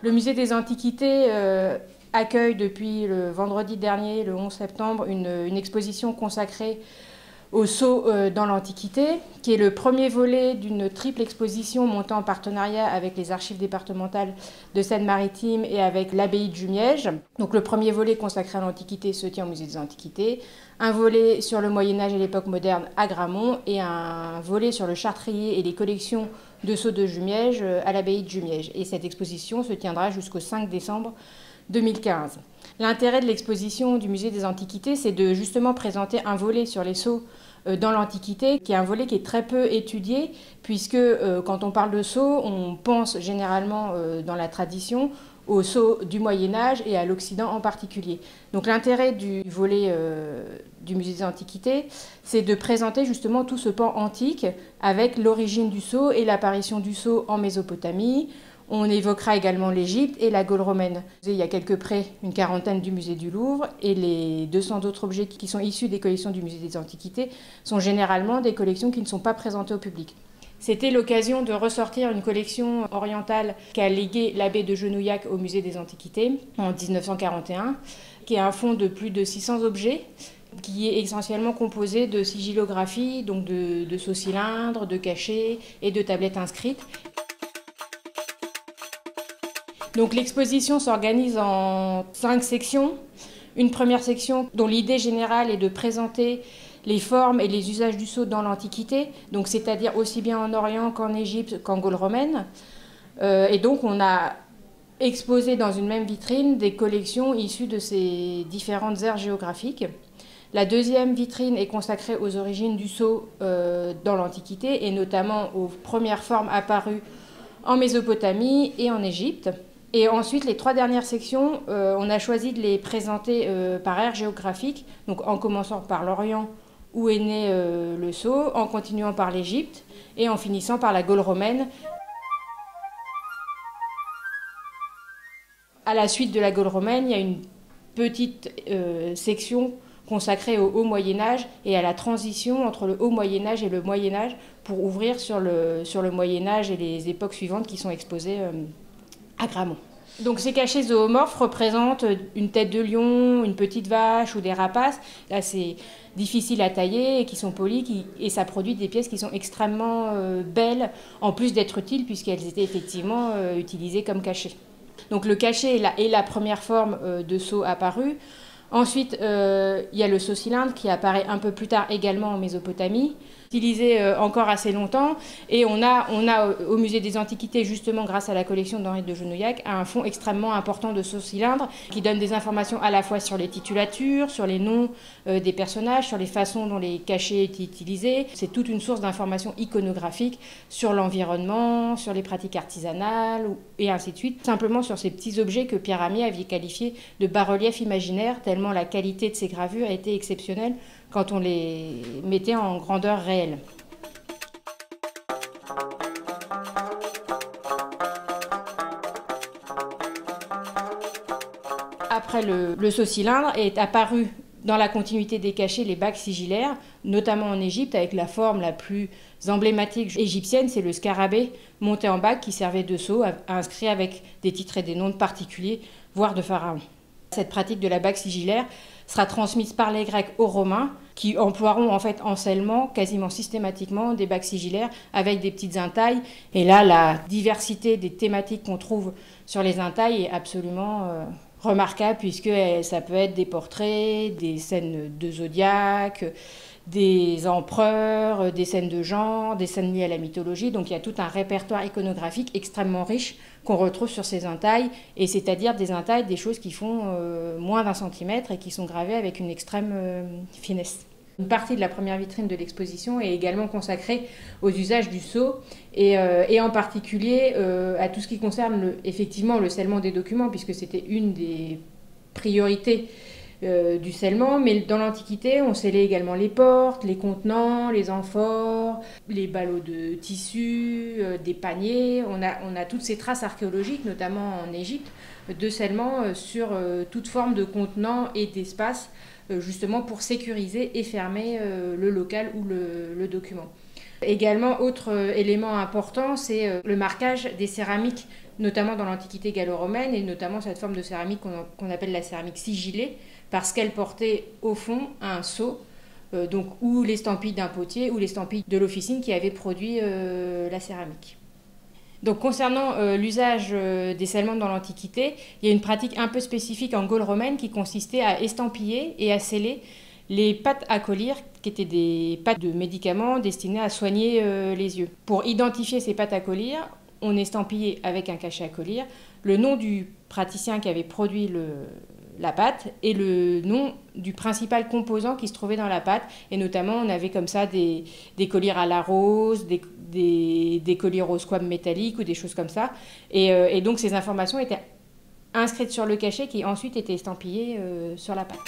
Le musée des Antiquités accueille depuis le vendredi dernier, le 11 septembre, une exposition consacrée au sceau dans l'Antiquité, qui est le premier volet d'une triple exposition montée en partenariat avec les archives départementales de Seine-Maritime et avec l'abbaye de Jumièges. Donc le premier volet consacré à l'Antiquité se tient au musée des Antiquités, un volet sur le Moyen-Âge et l'époque moderne à Gramont et un volet sur le Chartrier et les collections de sceaux de Jumièges à l'abbaye de Jumièges. Et cette exposition se tiendra jusqu'au 5 décembre 2015. L'intérêt de l'exposition du musée des Antiquités, c'est de justement présenter un volet sur les sceaux dans l'Antiquité, qui est un volet qui est très peu étudié, puisque quand on parle de sceaux, on pense généralement dans la tradition aux sceaux du Moyen-Âge et à l'Occident en particulier. Donc l'intérêt du volet du musée des Antiquités, c'est de présenter justement tout ce pan antique avec l'origine du sceau et l'apparition du sceau en Mésopotamie. On évoquera également l'Égypte et la Gaule romaine. Il y a quelques prêts, une quarantaine du musée du Louvre, et les 200 autres objets qui sont issus des collections du musée des Antiquités sont généralement des collections qui ne sont pas présentées au public. C'était l'occasion de ressortir une collection orientale qu'a léguée l'abbé de Genouillac au musée des Antiquités en 1941, qui est un fonds de plus de 600 objets, qui est essentiellement composé de sigillographies, donc de sceaux cylindres, de cachets et de tablettes inscrites. Donc l'exposition s'organise en 5 sections. Une première section dont l'idée générale est de présenter les formes et les usages du sceau dans l'Antiquité, donc c'est-à-dire aussi bien en Orient qu'en Égypte qu'en Gaule romaine. Et donc on a exposé dans une même vitrine des collections issues de ces différentes aires géographiques. La deuxième vitrine est consacrée aux origines du sceau dans l'Antiquité et notamment aux premières formes apparues en Mésopotamie et en Égypte. Et ensuite, les 3 dernières sections, on a choisi de les présenter par aire géographique, donc en commençant par l'Orient, où est né le sceau, en continuant par l'Égypte et en finissant par la Gaule romaine. À la suite de la Gaule romaine, il y a une petite section consacrée au Haut Moyen-Âge et à la transition entre le Haut Moyen-Âge et le Moyen-Âge pour ouvrir sur le Moyen-Âge et les époques suivantes qui sont exposées à Gramont. Donc ces cachets zoomorphes représentent une tête de lion, une petite vache ou des rapaces. Là, c'est difficile à tailler et qui sont polis et ça produit des pièces qui sont extrêmement belles, en plus d'être utiles puisqu'elles étaient effectivement utilisées comme cachets. Donc le cachet est la première forme de sceau apparue. Ensuite, il y a le sceau cylindre qui apparaît un peu plus tard également en Mésopotamie, utilisé encore assez longtemps. Et on a au musée des Antiquités, justement grâce à la collection d'Henri de Genouillac, un fonds extrêmement important de sceaux cylindres qui donne des informations à la fois sur les titulatures, sur les noms des personnages, sur les façons dont les cachets étaient utilisés. C'est toute une source d'informations iconographiques sur l'environnement, sur les pratiques artisanales et ainsi de suite. Simplement sur ces petits objets que Pierre Amier avait qualifiés de bas-reliefs imaginaires, tellement la qualité de ces gravures était exceptionnelle quand on les mettait en grandeur réelle. Après le sceau cylindre est apparu dans la continuité des cachets les bacs sigillaires, notamment en Égypte avec la forme la plus emblématique égyptienne, c'est le scarabée monté en bac qui servait de sceau inscrit avec des titres et des noms de particuliers, voire de pharaons. Cette pratique de la bague sigillaire sera transmise par les Grecs aux Romains qui emploieront en fait anciennement, quasiment systématiquement, des bagues sigillaires avec des petites intailles. Et là, la diversité des thématiques qu'on trouve sur les intailles est absolument remarquable puisque ça peut être des portraits, des scènes de zodiaque, des empereurs, des scènes de genre, des scènes liées à la mythologie. Donc il y a tout un répertoire iconographique extrêmement riche qu'on retrouve sur ces intailles, et c'est-à-dire des intailles, des choses qui font moins d'1 centimètre et qui sont gravées avec une extrême finesse. Une partie de la première vitrine de l'exposition est également consacrée aux usages du sceau et en particulier à tout ce qui concerne effectivement le scellement des documents, puisque c'était une des priorités du scellement, mais dans l'Antiquité, on scellait également les portes, les contenants, les amphores, les ballots de tissu, des paniers. On a toutes ces traces archéologiques, notamment en Égypte, de scellement sur toute forme de contenant et d'espace, justement pour sécuriser et fermer le local ou le document. Également, autre élément important, c'est le marquage des céramiques, notamment dans l'Antiquité gallo-romaine, et notamment cette forme de céramique qu'on appelle la céramique sigillée, parce qu'elle portait au fond un sceau, donc ou l'estampille d'un potier ou l'estampille de l'officine qui avait produit la céramique. Donc concernant l'usage des scellements dans l'Antiquité, il y a une pratique un peu spécifique en Gaule romaine qui consistait à estampiller et à sceller les pâtes à collyre, qui étaient des pâtes de médicaments destinées à soigner les yeux. Pour identifier ces pâtes à collyre, on estampillait avec un cachet à collyre le nom du praticien qui avait produit la pâte et le nom du principal composant qui se trouvait dans la pâte. Et notamment, on avait comme ça des collyres à la rose, des collyres au squame métallique ou des choses comme ça. Et donc, ces informations étaient inscrites sur le cachet qui ensuite était estampillé sur la pâte.